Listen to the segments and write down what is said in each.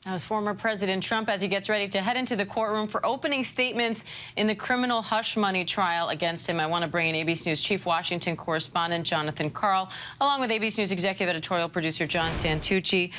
That was former President Trump as he gets ready to head into the courtroom for opening statements in the criminal hush money trial against him. I want to bring in ABC News Chief Washington correspondent Jonathan Karl, along with ABC News executive editorial producer John Santucci.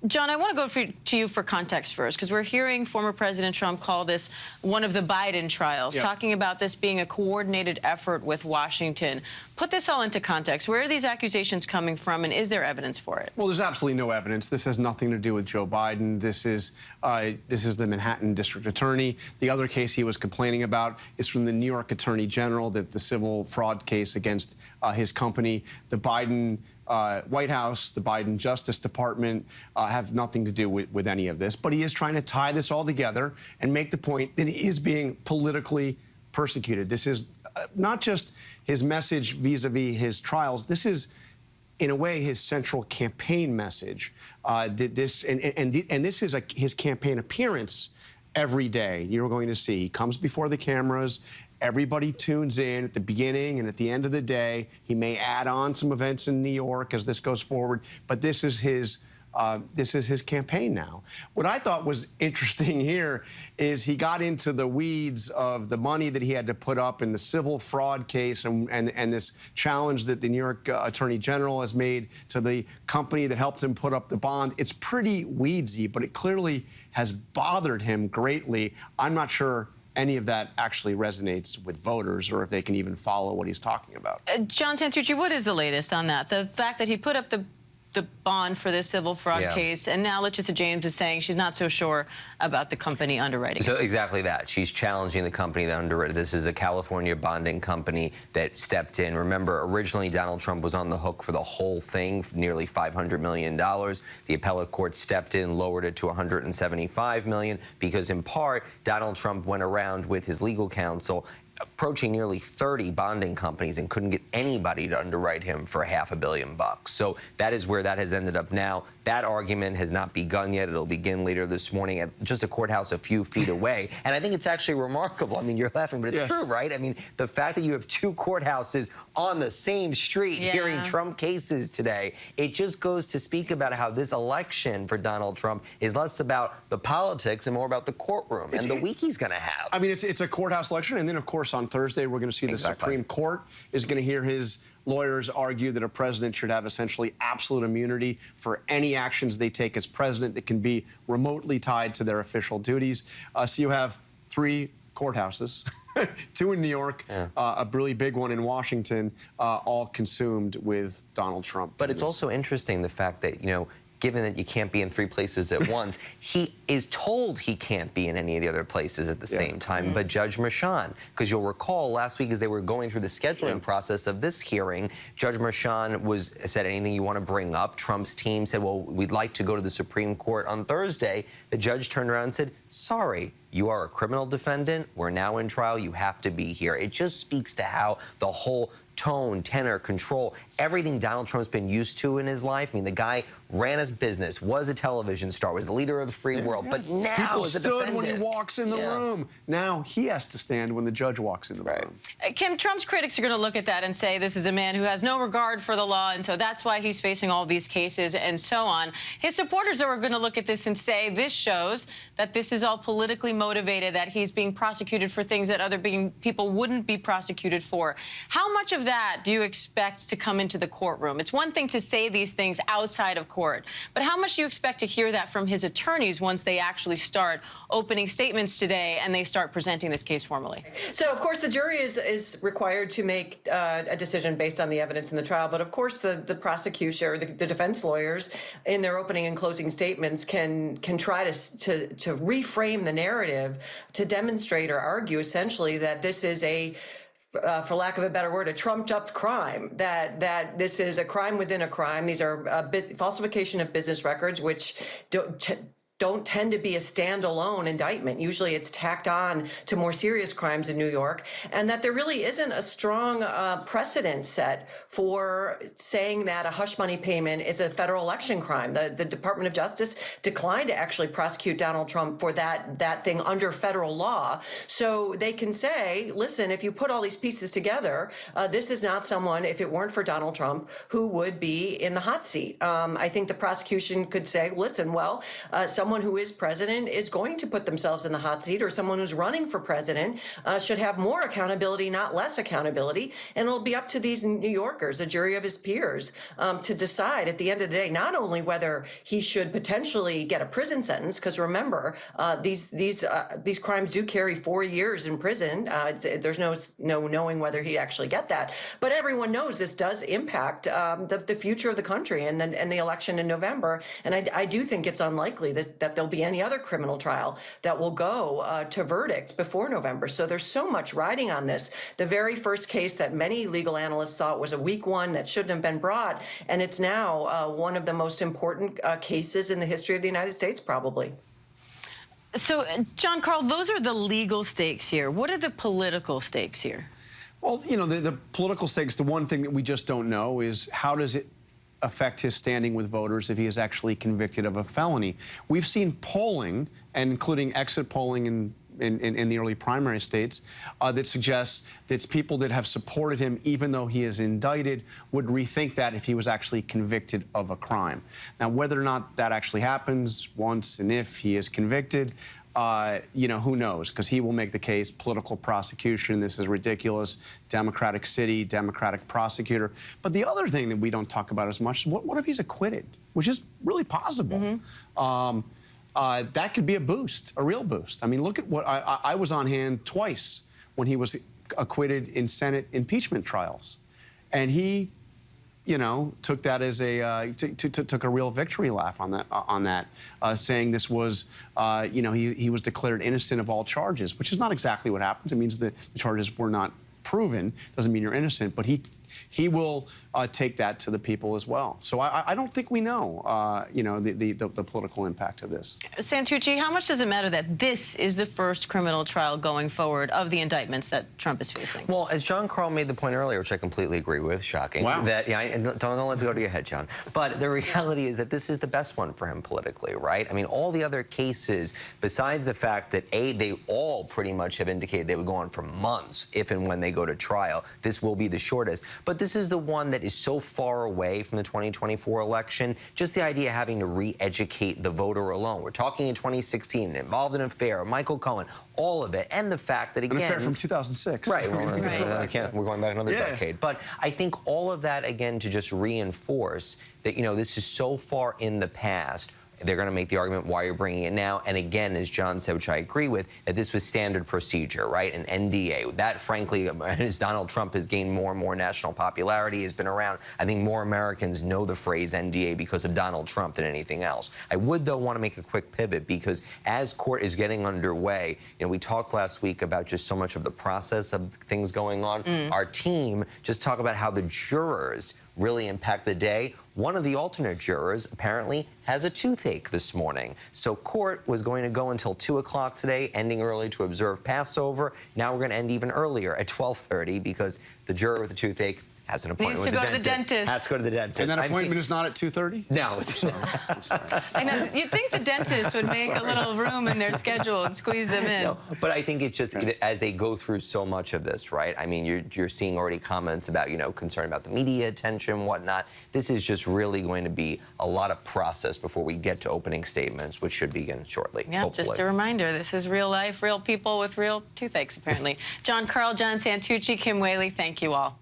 John, I want to go to you for context first, because we're hearing former President Trump call this one of the Biden trials, talking about this being a coordinated effort with Washington. Put this all into context. Where are these accusations coming from, and is there evidence for it? Well, there's absolutely no evidence. This has nothing to do with Joe Biden. This is the Manhattan District Attorney. The other case he was complaining about is from the New York Attorney General, the civil fraud case against his company. The Biden White House, the Biden Justice Department have nothing to do with any of this. But he is trying to tie this all together and make the point that he is being politically persecuted. This is not just his message vis-a-vis his trials. This is, in a way, his central campaign message. This is his campaign appearance every day. You're going to see he comes before the cameras. Everybody tunes in at the beginning and at the end of the day. He may add on some events in New York as this goes forward, but this is his campaign now. What I thought was interesting here is he got into the weeds of the money that he had to put up in the civil fraud case and this challenge that the New York Attorney General has made to the company that helped him put up the bond. It's pretty weedsy, but it clearly has bothered him greatly. I'm not sure any of that actually resonates with voters or if they can even follow what he's talking about. John Santucci, what is the latest on that? The fact that he put up the bond for this civil fraud case, and now Letitia James is saying she's not so sure about the company underwriting. So exactly that. She's challenging the company that underwrote. This is a California bonding company that stepped in. Remember, originally Donald Trump was on the hook for the whole thing, nearly $500 million. The appellate court stepped in, lowered it to $175 million, because in part, Donald Trump went around with his legal counsel approaching nearly 30 bonding companies and couldn't get anybody to underwrite him for $500 million. So that is where that has ended up now. That argument has not begun yet. It'll begin later this morning at just a courthouse a few feet away. And I think it's actually remarkable. I mean, you're laughing, but it's true, right? I mean, the fact that you have two courthouses on the same street hearing Trump cases today, it just goes to speak about how this election for Donald Trump is less about the politics and more about the courtroom and the week he's going to have. I mean, it's a courthouse election, and then, of course, on Thursday, we're going to see the Supreme Court is going to hear his lawyers argue that a president should have essentially absolute immunity for any actions they take as president that can be remotely tied to their official duties. So you have three courthouses, two in New York, a really big one in Washington, all consumed with Donald Trump. But it's also interesting the fact that, you know, given that you can't be in three places at once, he is told he can't be in any of the other places at the same time. But Judge Merchan, because you'll recall last week as they were going through the scheduling process of this hearing, Judge Merchan said, anything you want to bring up? Trump's team said, well, we'd like to go to the Supreme Court on Thursday. The judge turned around and said, sorry, you are a criminal defendant. We're now in trial. You have to be here. It just speaks to how the whole tone, tenor, control, everything Donald Trump's been used to in his life. I mean, the guy ran his business, was a television star, was the leader of the free world, but now people is a stood defendant. when he walks in the room. Now he has to stand when the judge walks in the room. Kim, Trump's critics are going to look at that and say this is a man who has no regard for the law, and so that's why he's facing all these cases and so on. His supporters are going to look at this and say this shows that this is all politically motivated, that he's being prosecuted for things that other people wouldn't be prosecuted for. How much of that do you expect to come into the courtroom? It's one thing to say these things outside of court, but how much do you expect to hear that from his attorneys once they actually start opening statements today and they start presenting this case formally? So, of course, the jury is required to make a decision based on the evidence in the trial, but of course the prosecution or the defense lawyers in their opening and closing statements can try to reframe the narrative to demonstrate or argue essentially that this is a for lack of a better word, a trumped-up crime, that this is a crime within a crime. These are falsification of business records, which don't don't tend to be a standalone indictment. Usually it's tacked on to more serious crimes in New York, and that there really isn't a strong precedent set for saying that a hush money payment is a federal election crime. The Department of Justice declined to actually prosecute Donald Trump for that thing under federal law. So they can say, listen, if you put all these pieces together, this is not someone, if it weren't for Donald Trump, who would be in the hot seat. I think the prosecution could say, listen, well, someone who is president is going to put themselves in the hot seat, or someone who's running for president should have more accountability, not less accountability. And it'll be up to these New Yorkers, a jury of his peers, to decide at the end of the day, not only whether he should potentially get a prison sentence, because remember, these crimes do carry 4 years in prison. There's no knowing whether he'd actually get that. But everyone knows this does impact the future of the country and the election in November. And I do think it's unlikely that there'll be any other criminal trial that will go to verdict before November. So there's so much riding on this. The very first case that many legal analysts thought was a weak one that shouldn't have been brought, and it's now one of the most important cases in the history of the United States, probably. So, John Carl, those are the legal stakes here. What are the political stakes here? Well, you know, the political stakes, the one thing that we just don't know is how does it affect his standing with voters if he is actually convicted of a felony. We've seen polling, and including exit polling in the early primary states, that suggests that people that have supported him, even though he is indicted, would rethink that if he was actually convicted of a crime. Now, whether or not that actually happens once and if he is convicted, you know, who knows? Because he will make the case, political prosecution, this is ridiculous, Democratic city, Democratic prosecutor. But the other thing that we don't talk about as much is what if he's acquitted, which is really possible. That could be a boost, a real boost. I mean, look at what I was on hand twice when he was acquitted in Senate impeachment trials. And he, you know, took that as took a real victory laugh on that, saying this was, you know, he was declared innocent of all charges, which is not exactly what happens. It means that the charges were not proven. Doesn't mean you're innocent, but he will take that to the people as well. So I don't think we know, you know, the political impact of this. Santucci, how much does it matter that this is the first criminal trial going forward of the indictments that Trump is facing? Well, as John Carl made the point earlier, which I completely agree with, shocking, wow. that, yeah, don't let it go to your head, John, but the reality is that this is the best one for him politically, right? I mean, all the other cases, besides the fact that, they all pretty much have indicated they would go on for months if and when they go to trial, this will be the shortest. But this is the one that is so far away from the 2024 election, just the idea of having to re-educate the voter alone. We're talking in 2016, involved in an affair, Michael Cohen, all of it, and the fact that, again... An affair from 2006. Right, well, we're going back another decade. But I think all of that, again, to just reinforce that, you know, this is so far in the past. They're going to make the argument why you're bringing it now. And again, as John said, which I agree with, that this was standard procedure, right? An NDA. That, frankly, as Donald Trump has gained more and more national popularity, has been around, I think more Americans know the phrase NDA because of Donald Trump than anything else. I would, though, want to make a quick pivot because as court is getting underway, you know, we talked last week about just so much of the process of things going on. Our team just talked about how the jurors really impact the day. One of the alternate jurors apparently has a toothache this morning. So court was going to go until 2 o'clock today, ending early to observe Passover. Now we're going to end even earlier at 12:30 because the juror with the toothache has an appointment with the dentist. Has to go to the dentist. And that appointment is not at 2:30? No, it's not. I'm sorry. I know, you'd think the dentist would make a little room in their schedule and squeeze them in. No, but I think it's just as they go through so much of this, right? I mean, you're seeing already comments about, you know, concern about the media attention, whatnot. This is just really going to be a lot of process before we get to opening statements, which should begin shortly. Yeah, hopefully. Just a reminder, this is real life, real people with real toothaches, apparently. John Carl, John Santucci, Kim Whaley, thank you all.